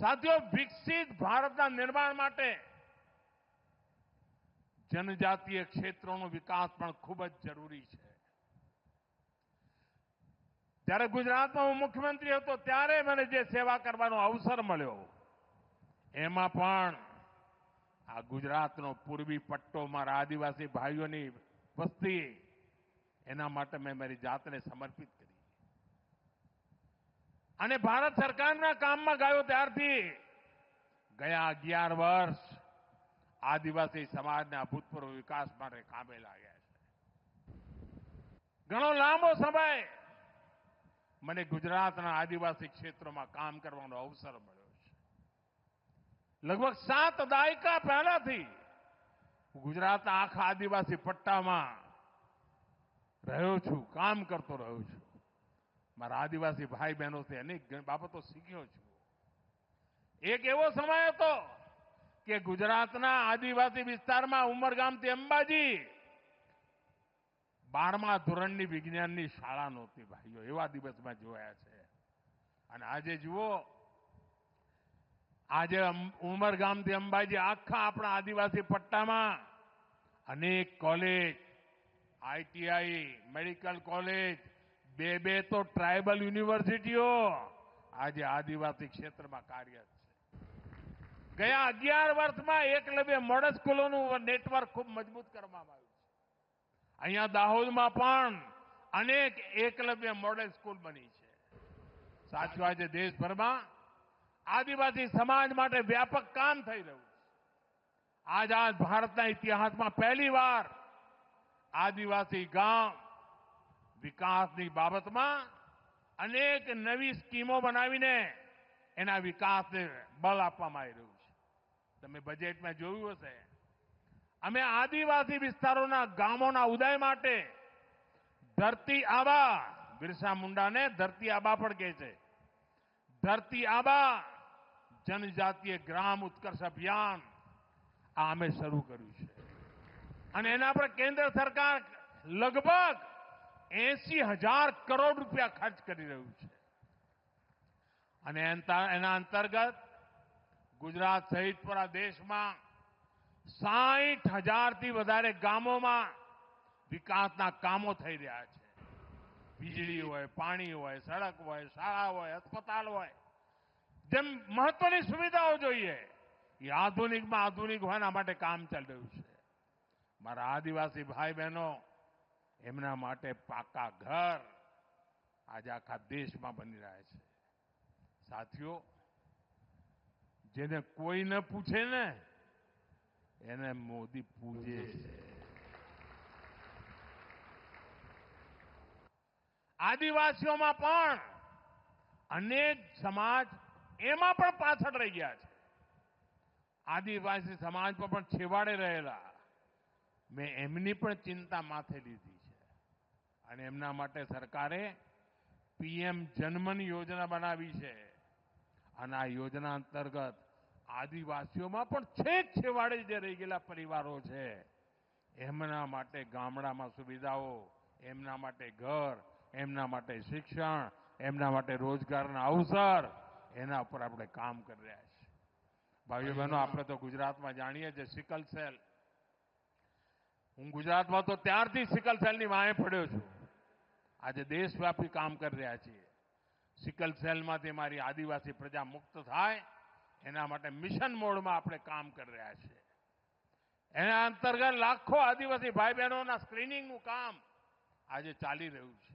સાથીઓ, વિકસિત ભારતના નિર્માણ માટે જનજાતીય ક્ષેત્રોનો વિકાસ પણ ખૂબ જ જરૂરી છે. જ્યારે ગુજરાતમાં હું મુખ્યમંત્રી હતો ત્યારે મને જે સેવા કરવાનો અવસર મળ્યો એમાં પણ આ ગુજરાતનો પૂર્વી પટ્ટો મારા આદિવાસી ભાઈઓની વસ્તી એના માટે મેં મારી જાતને સમર્પિત કરી અને ભારત સરકારના કામમાં ગયો ત્યારથી ગયા 11 વર્ષ આદિવાસી સમાજના અભૂતપૂર્વ વિકાસ માટે કામે લાગ્યા છે. ઘણો લાંબો સમય મને ગુજરાતના આદિવાસી ક્ષેત્રોમાં કામ કરવાનો અવસર મળ્યો છે. લગભગ 7 દાયકા પહેલાથી ગુજરાતના આખા આદિવાસી પટ્ટામાં રહ્યો છું, કામ કરતો રહ્યો છું. મારા આદિવાસી ભાઈ બહેનોથી અનેક બાબતો શીખ્યો છું. એક એવો સમય હતો કે ગુજરાતના આદિવાસી વિસ્તારમાં ઉમરગામથી અંબાજી 12મા ધોરણની વિજ્ઞાનની શાળા નહોતી ભાઈઓ, એવા દિવસમાં જોયા છે. અને આજે જુઓ, આજે ઉમરગામથી અંબાજી આખા આપણા આદિવાસી પટ્ટામાં અનેક કોલેજ, આઈટીઆઈ, મેડિકલ કોલેજ, 2 તો ટ્રાયબલ યુનિવર્સિટીઓ આજે આદિવાસી ક્ષેત્રમાં કાર્યરત છે. ગયા 11 વર્ષમાં એકલવ્ય મોડલ સ્કૂલોનું નેટવર્ક ખૂબ મજબૂત કરવામાં આવ્યું છે. અહીંયા દાહોદમાં પણ અનેક એકલવ્ય મોડેલ સ્કૂલ બની છે. સાથીઓ, આજે દેશભરમાં આદિવાસી સમાજ માટે વ્યાપક કામ થઈ રહ્યું છે. આઝાદ ભારતના ઇતિહાસમાં પહેલીવાર આદિવાસી ગામ વિકાસની બાબતમાં અનેક નવી સ્કીમો બનાવીને એના વિકાસને બળ આપવામાં આવી રહ્યું છે. તમે બજેટમાં જોયું હશે, અમે આદિવાસી વિસ્તારોના ગામોના ઉદય માટે ધરતી આબા, બિરસા મુંડાને ધરતી આબા પણ કહે છે, ધરતી આબા જનજાતીય ગ્રામ ઉત્કર્ષ અભિયાન આ અમે શરૂ કર્યું છે. અને એના પર કેન્દ્ર સરકાર લગભગ 80,000 કરોડ રૂપિયા ખર્ચ કરી રહ્યું છે. અને એના અંતર્ગત ગુજરાત સહિત પૂરા દેશમાં 60,000થી વધારે ગામોમાં વિકાસના કામો થઈ રહ્યા છે. વીજળી હોય, પાણી હોય, સડક હોય, શાળા હોય, અસ્પતાલ હોય, જેમ મહત્વની સુવિધાઓ જોઈએ એ આધુનિકમાં આધુનિક હોય એના માટે કામ ચાલી રહ્યું છે. મારા આદિવાસી ભાઈ બહેનો, એમના માટે પાકા ઘર આજે આખા દેશમાં બની રહ્યા છે. સાથીઓ, જેને કોઈ ન પૂછે ને એને મોદી પૂજે છે. આદિવાસીઓમાં પણ અનેક સમાજ એમાં પણ પાછળ રહી ગયા છે. આદિવાસી સમાજ પર પણ છેવાડે રહેલા મેં એમની પણ ચિંતા માથે લીધી છે. અને એમના માટે સરકારે પીએમ જનમન યોજના બનાવી છે. અને આ યોજના અંતર્ગત આદિવાસીઓમાં પણ છેક છેવાડે જે રહી ગયેલા પરિવારો છે એમના માટે ગામડામાં સુવિધાઓ, એમના માટે ઘર, એમના માટે શિક્ષણ, એમના માટે રોજગારના અવસર, એના ઉપર આપણે કામ કરી રહ્યા છીએ. ભાઈઓ બહેનો, આપણે તો ગુજરાતમાં જાણીએ છીએ સિકલ સેલ. હું ગુજરાતમાં તો ત્યારથી સિકલ સેલની વાંહે પડ્યો છું. આજે દેશવ્યાપી કામ કરી રહ્યા છીએ. સિકલ સેલમાંથી મારી આદિવાસી પ્રજા મુક્ત થાય એના માટે મિશન મોડમાં આપણે કામ કરી રહ્યા છીએ. એના અંતર્ગત લાખો આદિવાસી ભાઈ બહેનોના સ્ક્રીનિંગનું કામ આજે ચાલી રહ્યું છે.